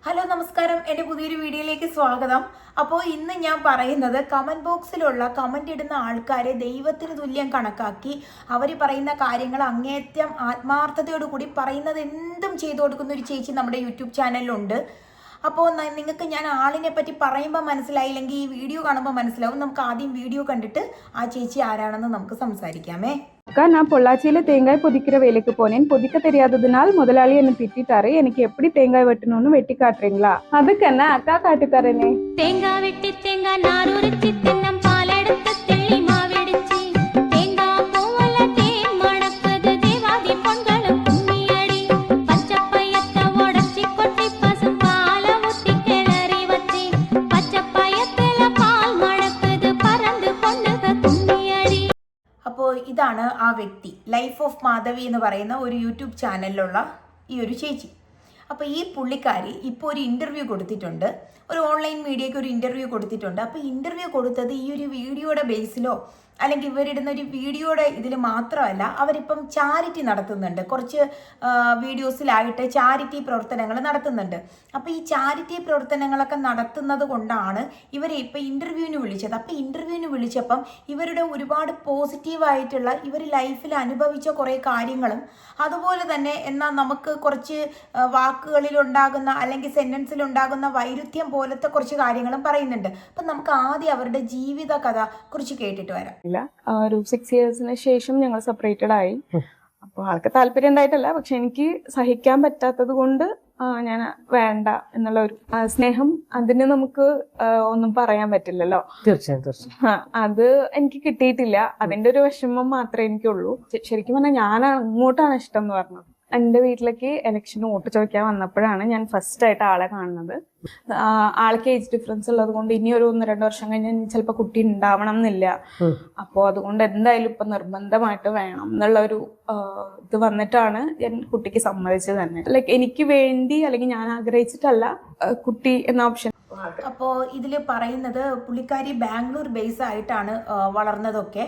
Hello നമസ്കാരം, എൻ്റെ പുതിയൊരു വീഡിയോയിലേക്ക് സ്വാഗതം. അപ്പോൾ ഇന്ന് ഞാൻ പറയുന്നത് കമൻറ്റ് ബോക്സിലുള്ള കമൻ്റ് ഇടുന്ന ആൾക്കാരെ ദൈവത്തിന് തുല്യം കണക്കാക്കി അവർ പറയുന്ന കാര്യങ്ങൾ അങ്ങേയറ്റം ആത്മാർത്ഥതയോടുകൂടി പറയുന്നത് എന്തും ചെയ്തു കൊടുക്കുന്ന ഒരു ചേച്ചി നമ്മുടെ യൂട്യൂബ് ചാനലിലുണ്ട്. അപ്പോൾ നിങ്ങൾക്ക് ഞാൻ ആളിനെ പറ്റി പറയുമ്പോൾ മനസ്സിലായില്ലെങ്കിൽ ഈ വീഡിയോ കാണുമ്പോൾ മനസ്സിലാവും. നമുക്ക് ആദ്യം വീഡിയോ കണ്ടിട്ട് ആ ചേച്ചി ஆராണെന്ന് നമുക്ക് സംസാരിക്കാமே. அக்கா, நான் பொள்ளாச்சியில் தேங்காய் பொதிக்கிற வேலைக்கு போனேன். பொதிக்க தெரியாததுனால் முதலாளி என்னை திட்டாரு. எனக்கு எப்படி தேங்காய் வெட்டணும்னு வெட்டி காட்டுறீங்களா? அதுக்கு என்ன அக்கா காட்டி தரேனே. தேங்காய் வெட்டி தேங்காய் நார் உரிச்சி தென்னம் பால் எடுத்து தெள்ளி மாவெடிச்சி தேங்காய் பூவல தேன் மணக்குது தேவாதி பொங்கலும் கும்மியடி பச்சப்பயத்தை உடச்சி கொட்டி பசும் பால ஊத்தி கிளறி வச்சி பச்சப்பயத்துல பால் மணக்குது பறந்து பொண்ணுக கும்மியடி. അപ്പോൾ ഇതാണ് ആ വ്യക്തി, ലൈഫ് ഓഫ് മാധവി എന്ന് പറയുന്ന ഒരു യൂട്യൂബ് ചാനലിലുള്ള ഈ ഒരു ചേച്ചി. അപ്പോൾ ഈ പുള്ളിക്കാരി ഇപ്പോൾ ഒരു ഇൻ്റർവ്യൂ കൊടുത്തിട്ടുണ്ട്, ഒരു ഓൺലൈൻ മീഡിയയ്ക്ക് ഒരു ഇൻ്റർവ്യൂ കൊടുത്തിട്ടുണ്ട്. അപ്പോൾ ഇൻ്റർവ്യൂ കൊടുത്തത് ഈ ഒരു വീഡിയോയുടെ ബേസിലോ അല്ലെങ്കിൽ ഇവരിടുന്ന ഒരു വീഡിയോയുടെ ഇതിൽ മാത്രമല്ല, അവരിപ്പം ചാരിറ്റി നടത്തുന്നുണ്ട്. കുറച്ച് വീഡിയോസിലായിട്ട് ചാരിറ്റി പ്രവർത്തനങ്ങൾ നടത്തുന്നുണ്ട്. അപ്പോൾ ഈ ചാരിറ്റി പ്രവർത്തനങ്ങളൊക്കെ നടത്തുന്നത് കൊണ്ടാണ് ഇവരെ ഇപ്പോൾ ഇൻ്റർവ്യൂവിന് വിളിച്ചത്. അപ്പോൾ ഇൻ്റർവ്യൂവിന് വിളിച്ചപ്പം ഇവരുടെ ഒരുപാട് പോസിറ്റീവായിട്ടുള്ള ഇവർ ലൈഫിൽ അനുഭവിച്ച കുറേ കാര്യങ്ങളും അതുപോലെ തന്നെ എന്നാൽ നമുക്ക് കുറച്ച് വാക്കുകളിലുണ്ടാകുന്ന അല്ലെങ്കിൽ സെൻറ്റൻസിലുണ്ടാകുന്ന വൈരുദ്ധ്യം പോലത്തെ കുറച്ച് കാര്യങ്ങളും പറയുന്നുണ്ട്. അപ്പം നമുക്ക് ആദ്യം അവരുടെ ജീവിത കഥ കുറിച്ച് കേട്ടിട്ട് വരാം. ഒരു 6 ഇയേഴ്സിന് ശേഷം ഞങ്ങൾ സെപ്പറേറ്റഡ് ആയി. അപ്പോൾ ആൾക്ക് താല്പര്യം ഉണ്ടായിട്ടല്ല, പക്ഷെ എനിക്ക് സഹിക്കാൻ പറ്റാത്തത് കൊണ്ട് ഞാൻ വേണ്ട എന്നുള്ള ഒരു സ്നേഹം, അതിന് നമുക്ക് ഒന്നും പറയാൻ പറ്റില്ലല്ലോ. തീർച്ചയായും അത് എനിക്ക് കിട്ടിയിട്ടില്ല. അതിന്റെ ഒരു വിഷമം മാത്രമേ എനിക്കുള്ളൂ. ശരിക്കും പറഞ്ഞാൽ ഞാൻ അങ്ങോട്ടാണ് ഇഷ്ടം എന്ന് പറഞ്ഞത്. എൻ്റെ വീട്ടിലേക്ക് ഇലക്ഷന് വോട്ട് ചോദിക്കാൻ വന്നപ്പോഴാണ് ഞാൻ ഫസ്റ്റ് ആയിട്ട് ആളെ കാണുന്നത്. ആൾക്ക് ഏജ് ഡിഫറൻസ് ഉള്ളത് കൊണ്ട് ഇനി ഒരു 1-2 വർഷം കഴിഞ്ഞാൽ ചിലപ്പോൾ കുട്ടി ഉണ്ടാവണം എന്നില്ല. അപ്പോൾ അതുകൊണ്ട് എന്തായാലും ഇപ്പൊ നിർബന്ധമായിട്ട് വേണം എന്നുള്ള ഒരു ഇത് വന്നിട്ടാണ് ഞാൻ കുട്ടിക്ക് സമ്മതിച്ചത് തന്നെ. ലൈക്ക് എനിക്ക് വേണ്ടി അല്ലെങ്കിൽ ഞാൻ ആഗ്രഹിച്ചിട്ടല്ല കുട്ടി എന്ന ഓപ്ഷൻ. അപ്പോൾ ഇതിൽ പറയുന്നത് പുള്ളിക്കാരി ബാംഗ്ലൂർ ബേസ് ആയിട്ടാണ് വളർന്നതൊക്കെ.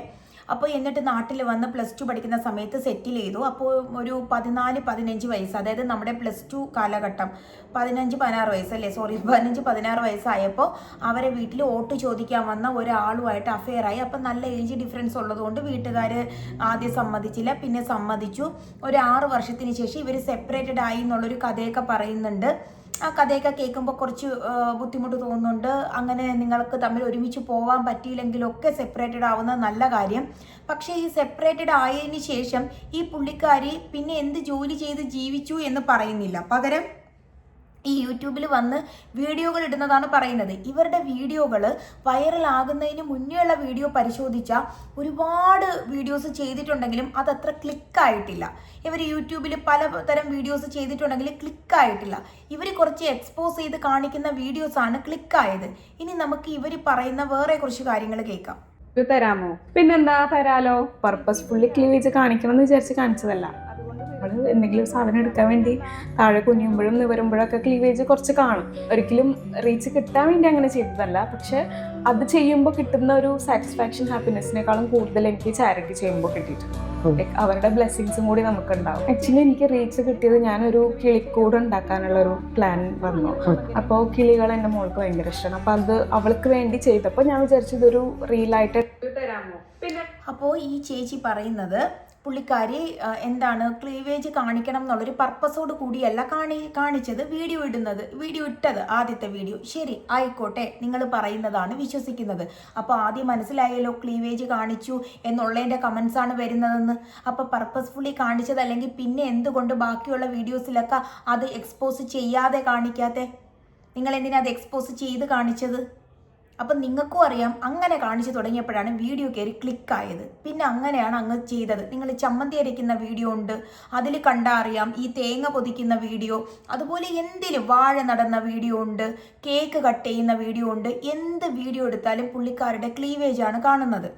അപ്പോൾ എന്നിട്ട് നാട്ടിൽ വന്ന് +2 പഠിക്കുന്ന സമയത്ത് സെറ്റിൽ ചെയ്തു. അപ്പോൾ ഒരു 14-15 വയസ്സ്, അതായത് നമ്മുടെ +2 കാലഘട്ടം, 15-16 വയസ്സല്ലേ, 15-16 വയസ്സായപ്പോൾ അവരെ വീട്ടിൽ വോട്ട് ചോദിക്കാൻ വന്ന ഒരാളുമായിട്ട് അഫെയറായി. അപ്പം നല്ല ഏജ് ഡിഫറൻസ് ഉള്ളതുകൊണ്ട് വീട്ടുകാർ ആദ്യം സമ്മതിച്ചില്ല, പിന്നെ സമ്മതിച്ചു. ഒരു 6 വർഷത്തിന് ശേഷം ഇവർ സെപ്പറേറ്റഡ് ആയി എന്നുള്ളൊരു കഥയൊക്കെ പറയുന്നുണ്ട്. ആ കഥയൊക്കെ കേൾക്കുമ്പോൾ കുറച്ച് ബുദ്ധിമുട്ട് തോന്നുന്നുണ്ട്. അങ്ങനെ നിങ്ങൾക്ക് തമ്മിൽ ഒരുമിച്ച് പോകാൻ പറ്റിയില്ലെങ്കിലൊക്കെ സെപ്പറേറ്റഡ് ആവുന്നത് നല്ല കാര്യം. പക്ഷേ ഈ സെപ്പറേറ്റഡ് ആയതിനു ശേഷം ഈ പുള്ളിക്കാരി പിന്നെ എന്ത് ജോലി ചെയ്ത് ജീവിച്ചു എന്ന് പറയുന്നില്ല. പകരം ഈ യൂട്യൂബിൽ വന്ന് വീഡിയോകൾ ഇടുന്നതാണ് പറയുന്നത്. ഇവരുടെ വീഡിയോകൾ വൈറലാകുന്നതിന് മുന്നേയുള്ള വീഡിയോ പരിശോധിച്ചാൽ ഒരുപാട് വീഡിയോസ് ചെയ്തിട്ടുണ്ടെങ്കിലും അതത്ര ക്ലിക്കായിട്ടില്ല. ഇവർ യൂട്യൂബിൽ പലതരം വീഡിയോസ് ചെയ്തിട്ടുണ്ടെങ്കിൽ ക്ലിക്കായിട്ടില്ല. ഇവർ കുറച്ച് എക്സ്പോസ് ചെയ്ത് കാണിക്കുന്ന വീഡിയോസാണ് ക്ലിക്കായത്. ഇനി നമുക്ക് ഇവർ പറയുന്ന വേറെ കുറച്ച് കാര്യങ്ങൾ കേൾക്കാം. തരാമോ? പിന്നെന്താ, തരാലോ. പർപ്പസ്ഫുള്ളി ക്ലീവേജ് കാണിക്കണം എന്ന് വിചാരിച്ച് കാണിച്ചതല്ല. നമ്മൾ എന്തെങ്കിലും സാധനം എടുക്കാൻ വേണ്ടി താഴെ കുനിയുമ്പോഴും നിവരുമ്പോഴൊക്കെ ക്ലീവേജ് കുറച്ച് കാണും. ഒരിക്കലും റീച്ച് കിട്ടാൻ വേണ്ടി അങ്ങനെ ചെയ്തതല്ല. പക്ഷെ അത് ചെയ്യുമ്പോൾ കിട്ടുന്ന ഒരു സാറ്റിസ്ഫാക്ഷൻ, ഹാപ്പിനെസ്സിനേക്കാളും കൂടുതൽ എനിക്ക് ചാരിറ്റി ചെയ്യുമ്പോൾ കിട്ടിയിട്ടുണ്ട്. അവരുടെ ബ്ലെസ്സിങ്സും കൂടി നമുക്ക് ഉണ്ടാവും. ആക്ച്വലി എനിക്ക് റീച്ച് കിട്ടിയത് ഞാനൊരു കിളിക്കൂട് ഉണ്ടാക്കാനുള്ള ഒരു പ്ലാൻ വന്നു. അപ്പോൾ കിളികൾ എൻ്റെ മോൾക്ക് ഭയങ്കര ഇഷ്ടമാണ്. അപ്പോൾ അത് അവൾക്ക് വേണ്ടി ചെയ്തപ്പോൾ ഞാൻ വിചാരിച്ചു ഇതൊരു റീലായിട്ട് തരാമോ. പിന്നെ അപ്പോൾ ഈ ചേച്ചി പറയുന്നത് പുള്ളിക്കാരി എന്താണ് ക്ലീവേജ് കാണിക്കണം എന്നുള്ളൊരു പർപ്പസോട് കൂടിയല്ല കാണിച്ചത്. വീഡിയോ ഇട്ടത് ആദ്യത്തെ വീഡിയോ ശരി ആയിക്കോട്ടെ, നിങ്ങൾ പറയുന്നതാണ് വിശ്വസിക്കുന്നത്. അപ്പോൾ ആദ്യം മനസ്സിലായല്ലോ ക്ലീവേജ് കാണിച്ചു എന്നുള്ളതിൻ്റെ കമൻസാണ് വരുന്നതെന്ന്. അപ്പോൾ പർപ്പസ്ഫുള്ളി കാണിച്ചത്, അല്ലെങ്കിൽ പിന്നെ എന്തുകൊണ്ട് ബാക്കിയുള്ള വീഡിയോസിലൊക്കെ അത് എക്സ്പോസ് ചെയ്യാതെ കാണിക്കാതെ? നിങ്ങൾ എന്തിനാ അത് എക്സ്പോസ് ചെയ്ത് കാണിച്ചത്? അപ്പം നിങ്ങൾക്കും അറിയാം, അങ്ങനെ കാണിച്ചു തുടങ്ങിയപ്പോഴാണ് വീഡിയോ കയറി ക്ലിക്കായത്. പിന്നെ അങ്ങനെയാണ് അങ്ങ് ചെയ്തത്. നിങ്ങൾ ചമ്മന്തി അരയ്ക്കുന്ന വീഡിയോ ഉണ്ട്, അതിൽ കണ്ടാൽ അറിയാം. ഈ തേങ്ങ പൊതിക്കുന്ന വീഡിയോ, അതുപോലെ എന്തിലും വാഴ നടന്ന വീഡിയോ ഉണ്ട്, കേക്ക് കട്ട് ചെയ്യുന്ന വീഡിയോ ഉണ്ട്. എന്ത് വീഡിയോ എടുത്താലും പുള്ളിക്കാരുടെ ക്ലീവേജാണ് കാണുന്നത്.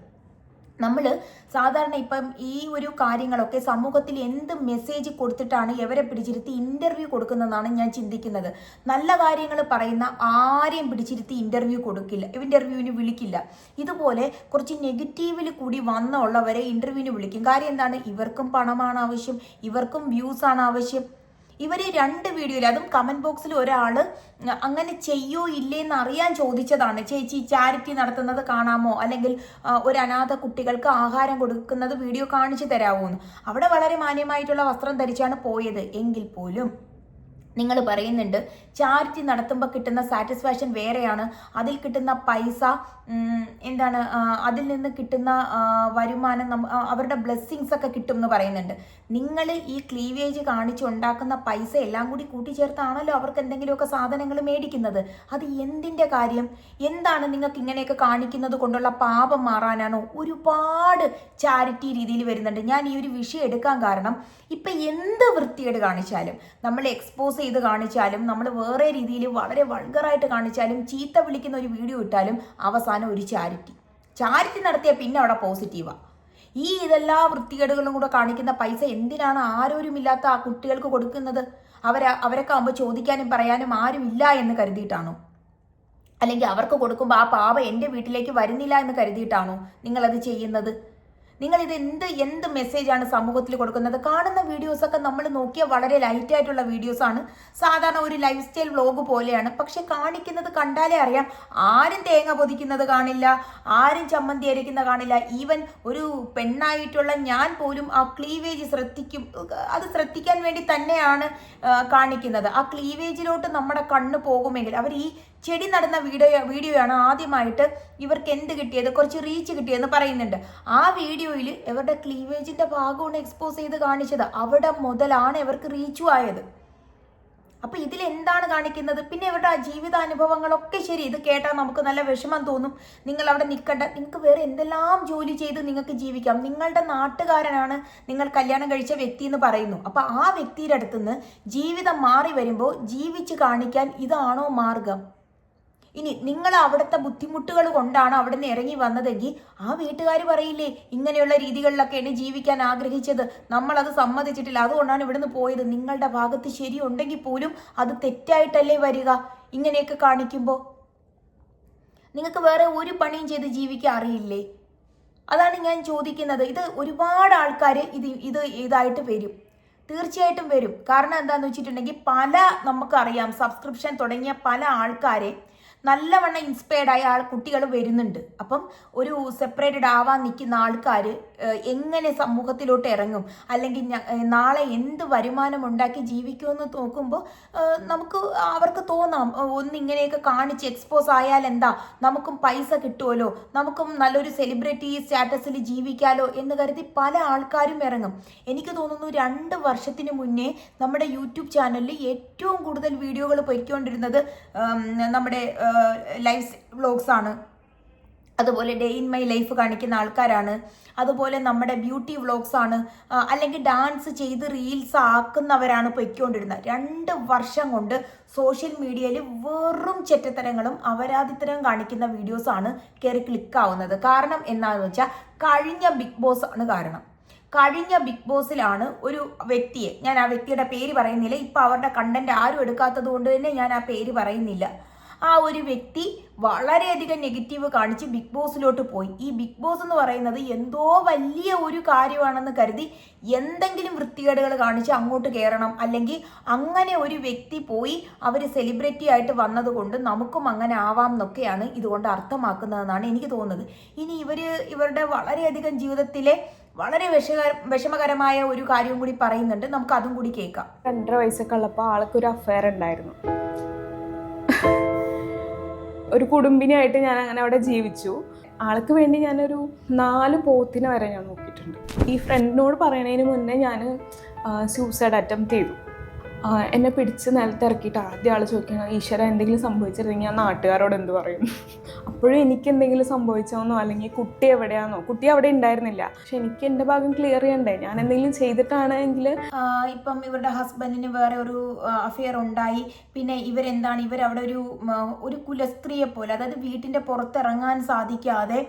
നമ്മൾ സാധാരണ ഇപ്പം ഈ ഒരു കാര്യങ്ങളൊക്കെ സമൂഹത്തിൽ എന്ത് മെസ്സേജ് കൊടുത്തിട്ടാണ് ഇവരെ പിടിച്ചിരുത്തി ഇൻ്റർവ്യൂ കൊടുക്കുന്നതെന്നാണ് ഞാൻ ചിന്തിക്കുന്നത്. നല്ല കാര്യങ്ങൾ പറയുന്ന ആരെയും പിടിച്ചിരുത്തി ഇൻ്റർവ്യൂവിന് വിളിക്കില്ല. ഇതുപോലെ കുറച്ച് നെഗറ്റീവിൽ കൂടി വന്നുള്ളവരെ ഇൻ്റർവ്യൂവിന് വിളിക്കും. കാര്യം എന്താണ്? ഇവർക്കും പണമാണ് ആവശ്യം, ഇവർക്കും വ്യൂസാണ് ആവശ്യം. ഇവർ 2 വീഡിയോയിൽ, അതും കമൻറ്റ് ബോക്സിൽ ഒരാൾ അങ്ങനെ ചെയ്യോ ഇല്ലേന്ന് അറിയാൻ ചോദിച്ചതാണ്, ചേച്ചി ചാരിറ്റി നടത്തുന്നത് കാണാമോ, അല്ലെങ്കിൽ ഒരു അനാഥ കുട്ടികൾക്ക് ആഹാരം കൊടുക്കുന്നത് വീഡിയോ കാണിച്ചു തരാമോ എന്ന്. അവിടെ വളരെ മാന്യമായിട്ടുള്ള വസ്ത്രം ധരിച്ചാണ് പോയത്. എങ്കിൽ പോലും നിങ്ങൾ പറയുന്നുണ്ട് ചാരിറ്റി നടത്തുമ്പോൾ കിട്ടുന്ന സാറ്റിസ്ഫാക്ഷൻ വേറെയാണ്, അതിൽ കിട്ടുന്ന പൈസ എന്താണ്, അതിൽ നിന്ന് കിട്ടുന്ന വരുമാനം അവരുടെ ബ്ലെസ്സിങ്സ് ഒക്കെ കിട്ടും എന്ന് പറയുന്നുണ്ട്. നിങ്ങൾ ഈ ക്ലീവേജ് കാണിച്ചുണ്ടാക്കുന്ന പൈസ എല്ലാം കൂടി കൂട്ടിച്ചേർത്താണല്ലോ അവർക്ക് എന്തെങ്കിലുമൊക്കെ സാധനങ്ങൾ മേടിക്കുന്നത്. അത് എന്തിൻ്റെ കാര്യം? എന്താണ് നിങ്ങൾക്ക് ഇങ്ങനെയൊക്കെ കാണിക്കുന്നത് കൊണ്ടുള്ള പാപം മാറാനാണോ? ഒരുപാട് ചാരിറ്റി രീതിയിൽ വരുന്നുണ്ട്. ഞാൻ ഈ ഒരു വിഷയം എടുക്കാൻ കാരണം ഇപ്പം എന്ത് വൃത്തികേട് കാണിച്ചാലും, നമ്മൾ എക്സ്പോസ് ചെയ്ത് കാണിച്ചാലും, നമ്മൾ വേറെ രീതിയിൽ വളരെ വൾഗറായിട്ട് കാണിച്ചാലും, ചീത്ത വിളിക്കുന്ന ഒരു വീഡിയോ ഇട്ടാലും അവസാനം ഒരു ചാരിറ്റി നടത്തിയാൽ പിന്നെ അവിടെ പോസിറ്റീവാണ്. ഈ ഇതെല്ലാ വൃത്തികേടുകളും കൂടെ കാണിക്കുന്ന പൈസ എന്തിനാണ് ആരോരുമില്ലാത്ത ആ കുട്ടികൾക്ക് കൊടുക്കുന്നത്? അവരൊക്കെ ആകുമ്പോൾ ചോദിക്കാനും പറയാനും ആരുമില്ല എന്ന് കരുതിയിട്ടാണോ? അല്ലെങ്കിൽ അവർക്ക് കൊടുക്കുമ്പോൾ ആ പാവ എൻ്റെ വീട്ടിലേക്ക് വരുന്നില്ല എന്ന് കരുതിയിട്ടാണോ നിങ്ങളത് ചെയ്യുന്നത്? നിങ്ങളിത് എന്ത് മെസ്സേജാണ് സമൂഹത്തിൽ കൊടുക്കുന്നത്? കാണുന്ന വീഡിയോസൊക്കെ നമ്മൾ നോക്കിയാൽ വളരെ ലൈറ്റായിട്ടുള്ള വീഡിയോസാണ്, സാധാരണ ഒരു ലൈഫ് സ്റ്റൈൽ വ്ലോഗ് പോലെയാണ്. പക്ഷെ കാണിക്കുന്നത് കണ്ടാലേ അറിയാം, ആരും തേങ്ങ പൊതിക്കുന്നത് കാണില്ല, ആരും ചമ്മന്തി അരയ്ക്കുന്ന കാണില്ല. ഈവൻ ഒരു പെണ്ണായിട്ടുള്ള ഞാൻ പോലും ആ ക്ലീവേജ് അത് ശ്രദ്ധിക്കാൻ വേണ്ടി തന്നെയാണ് കാണിക്കുന്നത്. ആ ക്ലീവേജിലോട്ട് നമ്മുടെ കണ്ണ് പോകുമെങ്കിൽ, അവർ ഈ ചെടി നടുന്ന വീഡിയോയാണ് ആദ്യമായിട്ട് ഇവർക്ക് എന്ത് കിട്ടിയത്, കുറച്ച് റീച്ച് കിട്ടിയെന്ന് പറയുന്നുണ്ട്. ആ വീഡിയോയിൽ ഇവരുടെ ക്ലീവേജിന്റെ ഭാഗമാണ് എക്സ്പോസ് ചെയ്ത് കാണിച്ചത്. അവിടെ മുതലാണ് ഇവർക്ക് റീച്ചും ആയത്. അപ്പൊ ഇതിൽ എന്താണ് കാണിക്കുന്നത്? പിന്നെ ഇവരുടെ ആ ജീവിതാനുഭവങ്ങളൊക്കെ ശരി, ഇത് കേട്ടാൽ നമുക്ക് നല്ല വിഷമം തോന്നും. നിങ്ങൾ അവിടെ നിൽക്കണ്ട, നിങ്ങൾക്ക് വേറെ എന്തെല്ലാം ജോലി ചെയ്ത് നിങ്ങൾക്ക് ജീവിക്കാം. നിങ്ങളുടെ നാട്ടുകാരനാണ് നിങ്ങൾ കല്യാണം കഴിച്ച വ്യക്തി എന്ന് പറയുന്നു. അപ്പൊ ആ വ്യക്തിയുടെ അടുത്തുനിന്ന് ജീവിതം മാറി വരുമ്പോൾ ജീവിച്ച് കാണിക്കാൻ ഇതാണോ മാർഗം? ഇനി നിങ്ങൾ അവിടുത്തെ ബുദ്ധിമുട്ടുകൾ കൊണ്ടാണ് അവിടെ നിന്ന് ഇറങ്ങി വന്നതെങ്കിൽ ആ വീട്ടുകാർ പറയില്ലേ, ഇങ്ങനെയുള്ള രീതികളിലൊക്കെയാണ് ജീവിക്കാൻ ആഗ്രഹിച്ചത്, നമ്മളത് സമ്മതിച്ചിട്ടില്ല, അതുകൊണ്ടാണ് ഇവിടുന്ന് പോയത്. നിങ്ങളുടെ ഭാഗത്ത് ശരിയുണ്ടെങ്കിൽ പോലും അത് തെറ്റായിട്ടല്ലേ വരിക ഇങ്ങനെയൊക്കെ കാണിക്കുമ്പോൾ? നിങ്ങൾക്ക് വേറെ ഒരു പണിയും ചെയ്ത് ജീവിക്കാൻ അറിയില്ലേ? അതാണ് ഞാൻ ചോദിക്കുന്നത്. ഇത് ഒരുപാട് ആൾക്കാർ ഇതായിട്ട് വരും, തീർച്ചയായിട്ടും വരും. കാരണം എന്താണെന്ന് വെച്ചിട്ടുണ്ടെങ്കിൽ നമുക്കറിയാം, സബ്സ്ക്രിപ്ഷൻ തുടങ്ങിയ പല ആൾക്കാരെ നല്ലവണ്ണം ഇൻസ്പയർഡായ കുട്ടികൾ വരുന്നുണ്ട്. അപ്പം ഒരു സെപ്പറേറ്റഡ് ആവാൻ നിൽക്കുന്ന ആൾക്കാർ എങ്ങനെ സമൂഹത്തിലോട്ട് ഇറങ്ങും, അല്ലെങ്കിൽ നാളെ എന്ത് വരുമാനം ഉണ്ടാക്കി ജീവിക്കുമെന്ന് നോക്കുമ്പോൾ അവർക്ക് തോന്നാം, ഒന്നിങ്ങനെയൊക്കെ കാണിച്ച് എക്സ്പോസ് ആയാൽ എന്താ, നമുക്കും പൈസ കിട്ടുമല്ലോ, നമുക്കും നല്ലൊരു സെലിബ്രിറ്റി സ്റ്റാറ്റസിൽ ജീവിക്കാലോ എന്ന് കരുതി പല ആൾക്കാരും ഇറങ്ങും. എനിക്ക് തോന്നുന്നു 2 വർഷത്തിന് മുന്നേ നമ്മുടെ യൂട്യൂബ് ചാനലിൽ ഏറ്റവും കൂടുതൽ വീഡിയോകൾ പൊയ്ക്കൊണ്ടിരുന്നത് നമ്മുടെ ലൈഫ് വ്ലോഗ്സ് ആണ്, അതുപോലെ ഡേ ഇൻ മൈ ലൈഫ് കാണിക്കുന്ന ആൾക്കാരാണ്, അതുപോലെ നമ്മുടെ ബ്യൂട്ടി വ്ലോഗ്സ് ആണ്, അല്ലെങ്കിൽ ഡാൻസ് ചെയ്ത് റീൽസ് ആക്കുന്നവരാണ് പൊയ്ക്കൊണ്ടിരുന്നത്. 2 വർഷം കൊണ്ട് സോഷ്യൽ മീഡിയയിൽ വെറും ചെറ്റത്തരങ്ങളും അപരാധിത്തരവും കാണിക്കുന്ന വീഡിയോസാണ് കയറി ക്ലിക്കാവുന്നത്. കാരണം എന്താണെന്ന് വെച്ചാൽ കഴിഞ്ഞ ബിഗ് ബോസ് ആണ് കാരണം. കഴിഞ്ഞ ബിഗ് ബോസിലാണ് ഒരു വ്യക്തിയെ, ഞാൻ ആ വ്യക്തിയുടെ പേര് പറയുന്നില്ല, ഇപ്പം അവരുടെ കണ്ടന്റ് ആരും എടുക്കാത്തത് കൊണ്ട് തന്നെ ഞാൻ ആ പേര് പറയുന്നില്ല. ആ ഒരു വ്യക്തി വളരെയധികം നെഗറ്റീവ് കാണിച്ച് ബിഗ് ബോസിലോട്ട് പോയി. ഈ ബിഗ് ബോസ് എന്ന് പറയുന്നത് എന്തോ വലിയ ഒരു കാര്യമാണെന്ന് കരുതി എന്തെങ്കിലും വൃത്തികേടുകൾ കാണിച്ച് അങ്ങോട്ട് കയറണം, അല്ലെങ്കിൽ അങ്ങനെ ഒരു വ്യക്തി പോയി അവർ സെലിബ്രിറ്റി ആയിട്ട് വന്നതുകൊണ്ട് നമുക്കും അങ്ങനെ ആവാം എന്നൊക്കെയാണ് ഇതുകൊണ്ട് അർത്ഥമാക്കുന്നതെന്നാണ് എനിക്ക് തോന്നുന്നത്. ഇനി ഇവരുടെ വളരെയധികം ജീവിതത്തിലെ വളരെ വിഷമകരമായ ഒരു കാര്യവും കൂടി പറയുന്നുണ്ട്, നമുക്ക് അതും കൂടി കേൾക്കാം. 2.5 വയസ്സൊക്കെ ഉള്ളപ്പോൾ ആൾക്കൊരു അഫയർ ഉണ്ടായിരുന്നു. ഒരു കുടുംബിനിയായിട്ട് ഞാൻ അങ്ങനെ അവിടെ ജീവിച്ചു. ആൾക്ക് വേണ്ടി ഞാനൊരു 4 പോത്തിനെ വരെ ഞാൻ നോക്കിയിട്ടുണ്ട്. ഈ ഫ്രണ്ടിനോട് പറയണതിന് മുന്നേ ഞാൻ സൂസൈഡ് അറ്റംപ്റ്റ് ചെയ്തു. എന്നെ പിടിച്ച് നിലത്തിറക്കിയിട്ട് ആദ്യം ആൾ ചോദിക്കണം, ഈശ്വര എന്തെങ്കിലും സംഭവിച്ചിരുന്നെങ്കിൽ ഞാൻ നാട്ടുകാരോട് എന്ത് പറയും? അപ്പോഴും എനിക്ക് എന്തെങ്കിലും സംഭവിച്ചോന്നോ, അല്ലെങ്കിൽ കുട്ടി എവിടെയാണോ, കുട്ടി അവിടെ ഉണ്ടായിരുന്നില്ല, പക്ഷെ എനിക്ക് എൻ്റെ ഭാഗം ക്ലിയർ ചെയ്യണ്ടേ, ഞാൻ എന്തെങ്കിലും ചെയ്തിട്ടാണെങ്കിൽ. ഇപ്പം ഇവരുടെ ഹസ്ബൻഡിന് വേറെ ഒരു അഫെയർ ഉണ്ടായി, പിന്നെ ഇവരവിടെ ഒരു കുലസ്ത്രീയെ പോലെ, അതായത് വീട്ടിൻ്റെ പുറത്തിറങ്ങാൻ സാധിക്കാതെ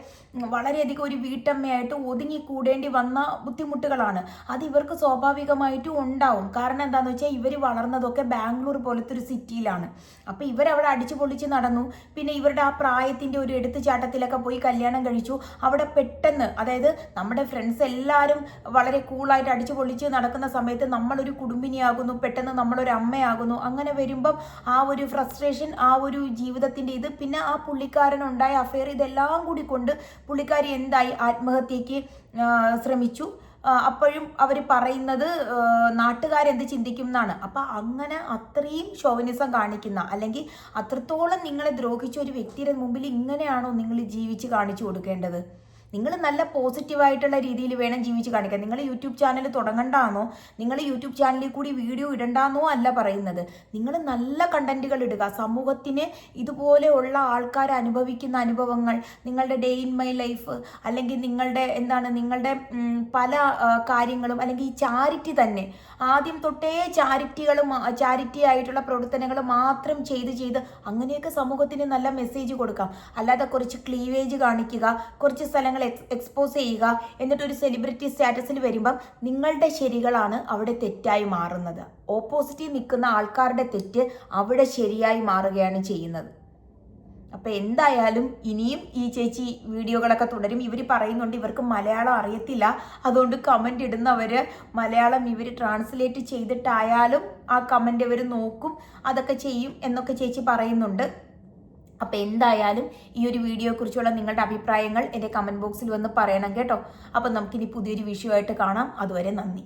വളരെയധികം ഒരു വീട്ടമ്മയായിട്ട് ഒതുങ്ങിക്കൂടേണ്ടി വന്ന ബുദ്ധിമുട്ടുകളാണ്. അത് ഇവർക്ക് സ്വാഭാവികമായിട്ടും ഉണ്ടാവും. കാരണം എന്താണെന്ന് വെച്ചാൽ ഇവർ വളർന്നതൊക്കെ ബാംഗ്ലൂർ പോലത്തെ ഒരു സിറ്റിയിലാണ്. അപ്പോൾ ഇവരവിടെ അടിച്ചു പൊളിച്ച് നടന്നു. പിന്നെ ഇവരുടെ ആ പ്രായത്തിൻ്റെ ഒരു എടുത്തുചാട്ടത്തിലൊക്കെ പോയി കല്യാണം കഴിച്ചു. അവിടെ പെട്ടെന്ന്, അതായത് നമ്മുടെ ഫ്രണ്ട്സ് എല്ലാവരും വളരെ കൂളായിട്ട് അടിച്ചു പൊളിച്ച് നടക്കുന്ന സമയത്ത് നമ്മളൊരു കുടുംബിനിയാകുന്നു, പെട്ടെന്ന് നമ്മളൊരു അമ്മയാകുന്നു. അങ്ങനെ വരുമ്പം ആ ഒരു ഫ്രസ്ട്രേഷൻ, ആ ഒരു ജീവിതത്തിൻ്റെ ഇത്, പിന്നെ ആ പുള്ളിക്കാരനുണ്ടായ അഫെയർ, ഇതെല്ലാം കൂടി കൊണ്ട് പുള്ളിക്കാരി എന്തായി, ആത്മഹത്യക്ക് ശ്രമിച്ചു. അപ്പോഴും അവർ പറയുന്നത് നാട്ടുകാരെന്ത് ചിന്തിക്കും എന്നാണ്. അപ്പം അങ്ങനെ അത്രയും ഷോവനിസം കാണിക്കുന്ന, അല്ലെങ്കിൽ അത്രത്തോളം നിങ്ങളെ ദ്രോഹിച്ച ഒരു വ്യക്തിയുടെ മുമ്പിൽ ഇങ്ങനെയാണോ നിങ്ങൾ ജീവിച്ച് കാണിച്ചു കൊടുക്കേണ്ടത്? നിങ്ങൾ നല്ല പോസിറ്റീവായിട്ടുള്ള രീതിയിൽ വേണം ജീവിച്ച് കാണിക്കാൻ. നിങ്ങൾ യൂട്യൂബ് ചാനൽ തുടങ്ങണ്ടാന്നോ, നിങ്ങൾ യൂട്യൂബ് ചാനലിൽ കൂടി വീഡിയോ ഇടണ്ടാന്നോ അല്ല പറയുന്നത്. നിങ്ങൾ നല്ല കണ്ടന്റുകൾ ഇടുക. സമൂഹത്തിന് ഇതുപോലെയുള്ള ആൾക്കാർ അനുഭവിക്കുന്ന അനുഭവങ്ങൾ, നിങ്ങളുടെ ഡേ ഇൻ മൈ ലൈഫ്, അല്ലെങ്കിൽ നിങ്ങളുടെ പല കാര്യങ്ങളും, അല്ലെങ്കിൽ ഈ ചാരിറ്റി തന്നെ ആദ്യം തൊട്ടേ ചാരിറ്റി ആയിട്ടുള്ള പ്രവർത്തനങ്ങൾ മാത്രം ചെയ്ത് അങ്ങനെയൊക്കെ സമൂഹത്തിന് നല്ല മെസ്സേജ് കൊടുക്കാം. അല്ലാതെ കുറച്ച് ക്ലീവേജ് കാണിക്കുക, കുറച്ച് സ്ഥലങ്ങൾ എക്സ്പോസ് ചെയ്യുക, എന്നിട്ട് ഒരു സെലിബ്രിറ്റി സ്റ്റാറ്റസിൽ വരുമ്പം നിങ്ങളുടെ ശരികളാണ് അവിടെ തെറ്റായി മാറുന്നത്. ഓപ്പോസിറ്റിൽ നിൽക്കുന്ന ആൾക്കാരുടെ തെറ്റ് അവിടെ ശരിയായി മാറുകയാണ് ചെയ്യുന്നത്. അപ്പോൾ എന്തായാലും ഇനിയും ഈ ചേച്ചി വീഡിയോകളൊക്കെ തുടരും. ഇവർ പറയുന്നുണ്ട് ഇവർക്ക് മലയാളം അറിയത്തില്ല, അതുകൊണ്ട് കമൻ്റ് ഇടുന്നവർ മലയാളം ഇവർ ട്രാൻസ്ലേറ്റ് ചെയ്തിട്ടായാലും ആ കമൻ്റ് ഇവർ നോക്കും, അതൊക്കെ ചെയ്യും എന്നൊക്കെ ചേച്ചി പറയുന്നുണ്ട്. അപ്പോൾ എന്തായാലും ഈ ഒരു വീഡിയോയെക്കുറിച്ചുള്ള നിങ്ങളുടെ അഭിപ്രായങ്ങൾ എൻ്റെ കമൻറ്റ് ബോക്സിൽ വന്ന് പറയണം കേട്ടോ. അപ്പോൾ നമുക്കിനി പുതിയൊരു വിഷയമായിട്ട് കാണാം. അതുവരെ നന്ദി.